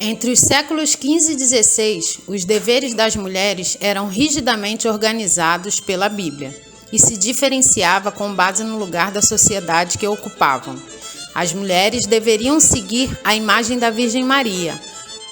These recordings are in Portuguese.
Entre os séculos XV e XVI, os deveres das mulheres eram rigidamente organizados pela Bíblia e se diferenciava com base no lugar da sociedade que ocupavam. As mulheres deveriam seguir a imagem da Virgem Maria,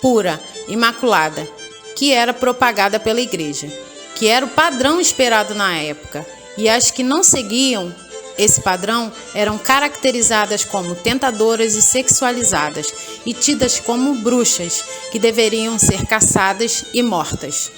pura, imaculada, que era propagada pela Igreja, que era o padrão esperado na época, e as que não seguiam esse padrão eram caracterizadas como tentadoras e sexualizadas e tidas como bruxas, que deveriam ser caçadas e mortas.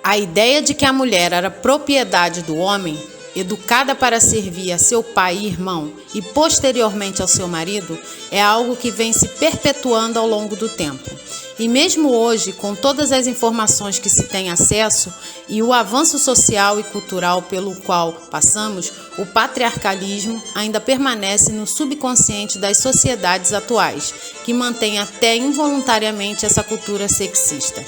A ideia de que a mulher era propriedade do homem, educada para servir a seu pai e irmão e posteriormente ao seu marido, é algo que vem se perpetuando ao longo do tempo. E mesmo hoje, com todas as informações que se tem acesso e o avanço social e cultural pelo qual passamos, o patriarcalismo ainda permanece no subconsciente das sociedades atuais, que mantém até involuntariamente essa cultura sexista.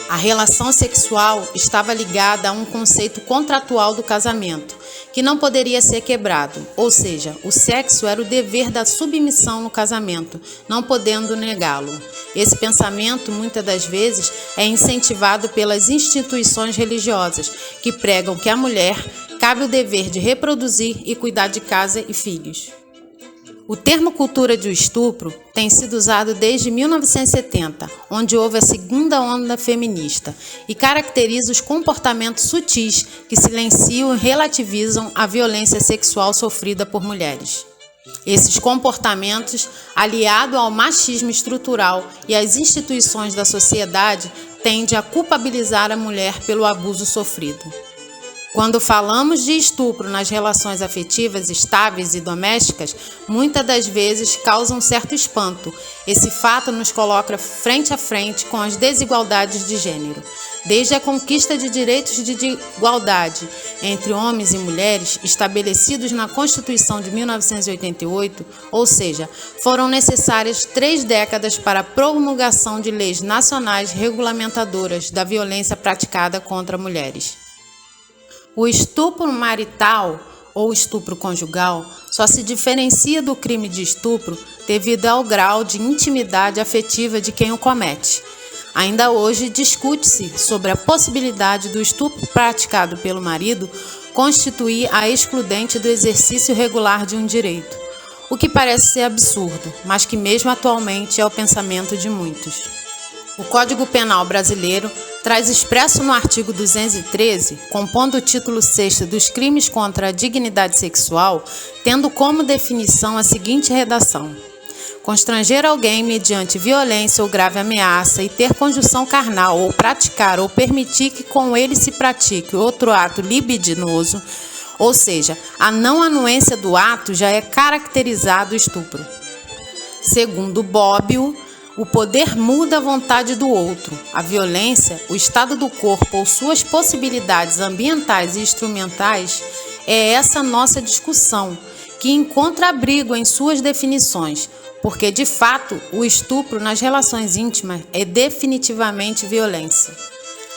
A relação sexual estava ligada a um conceito contratual do casamento, que não poderia ser quebrado, ou seja, o sexo era o dever da submissão no casamento, não podendo negá-lo. Esse pensamento, muitas das vezes, é incentivado pelas instituições religiosas, que pregam que à mulher cabe o dever de reproduzir e cuidar de casa e filhos. O termo cultura do estupro tem sido usado desde 1970, onde houve a segunda onda feminista, e caracteriza os comportamentos sutis que silenciam e relativizam a violência sexual sofrida por mulheres. Esses comportamentos, aliado ao machismo estrutural e às instituições da sociedade, tendem a culpabilizar a mulher pelo abuso sofrido. Quando falamos de estupro nas relações afetivas estáveis e domésticas, muitas das vezes causa um certo espanto. Esse fato nos coloca frente a frente com as desigualdades de gênero. Desde a conquista de direitos de igualdade entre homens e mulheres, estabelecidos na Constituição de 1988, ou seja, foram necessárias 3 décadas para a promulgação de leis nacionais regulamentadoras da violência praticada contra mulheres. O estupro marital ou estupro conjugal só se diferencia do crime de estupro devido ao grau de intimidade afetiva de quem o comete. Ainda hoje discute-se sobre a possibilidade do estupro praticado pelo marido constituir a excludente do exercício regular de um direito, o que parece ser absurdo, mas que mesmo atualmente é o pensamento de muitos. O Código Penal brasileiro traz expresso no artigo 213, compondo o título 6º dos crimes contra a dignidade sexual, tendo como definição a seguinte redação: constranger alguém mediante violência ou grave ameaça e ter conjunção carnal ou praticar ou permitir que com ele se pratique outro ato libidinoso, ou seja, a não anuência do ato já é caracterizado estupro. Segundo Bobbio, o poder muda a vontade do outro. A violência, o estado do corpo ou suas possibilidades ambientais e instrumentais é essa nossa discussão, que encontra abrigo em suas definições, porque, de fato, o estupro nas relações íntimas é definitivamente violência.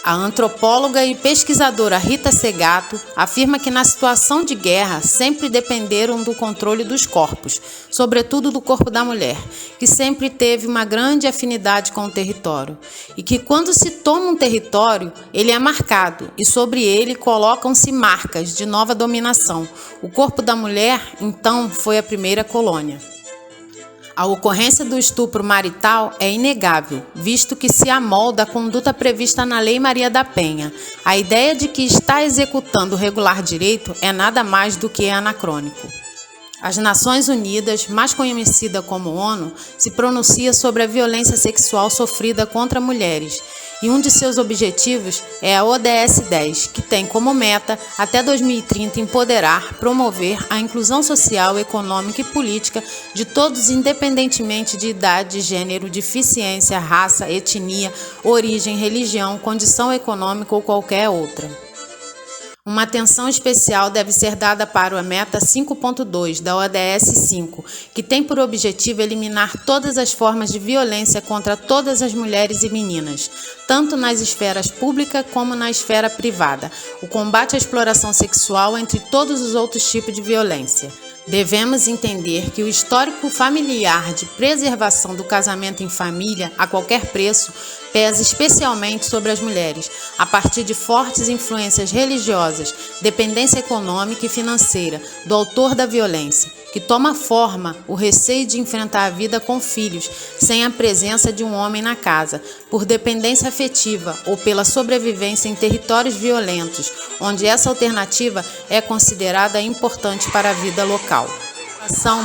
A antropóloga e pesquisadora Rita Segato afirma que na situação de guerra sempre dependeram do controle dos corpos, sobretudo do corpo da mulher, que sempre teve uma grande afinidade com o território, e que quando se toma um território, ele é marcado e sobre ele colocam-se marcas de nova dominação. O corpo da mulher, então, foi a primeira colônia. A ocorrência do estupro marital é inegável, visto que se amolda a conduta prevista na Lei Maria da Penha. A ideia de que está executando o regular direito é nada mais do que anacrônico. As Nações Unidas, mais conhecida como ONU, se pronuncia sobre a violência sexual sofrida contra mulheres, e um de seus objetivos é a ODS 10, que tem como meta, até 2030, empoderar, promover a inclusão social, econômica e política de todos, independentemente de idade, gênero, deficiência, raça, etnia, origem, religião, condição econômica ou qualquer outra. Uma atenção especial deve ser dada para a meta 5.2 da ODS 5, que tem por objetivo eliminar todas as formas de violência contra todas as mulheres e meninas, tanto nas esferas públicas como na esfera privada, o combate à exploração sexual entre todos os outros tipos de violência. Devemos entender que o histórico familiar de preservação do casamento em família a qualquer preço pesa especialmente sobre as mulheres, a partir de fortes influências religiosas, dependência econômica e financeira do autor da violência, que toma forma o receio de enfrentar a vida com filhos sem a presença de um homem na casa, por dependência afetiva ou pela sobrevivência em territórios violentos, onde essa alternativa é considerada importante para a vida local.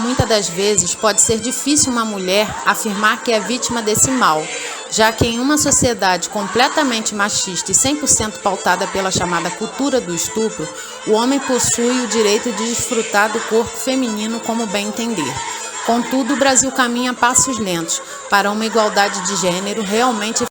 Muitas das vezes pode ser difícil uma mulher afirmar que é vítima desse mal, já que em uma sociedade completamente machista e 100% pautada pela chamada cultura do estupro, o homem possui o direito de desfrutar do corpo feminino como bem entender. Contudo, o Brasil caminha a passos lentos para uma igualdade de gênero realmente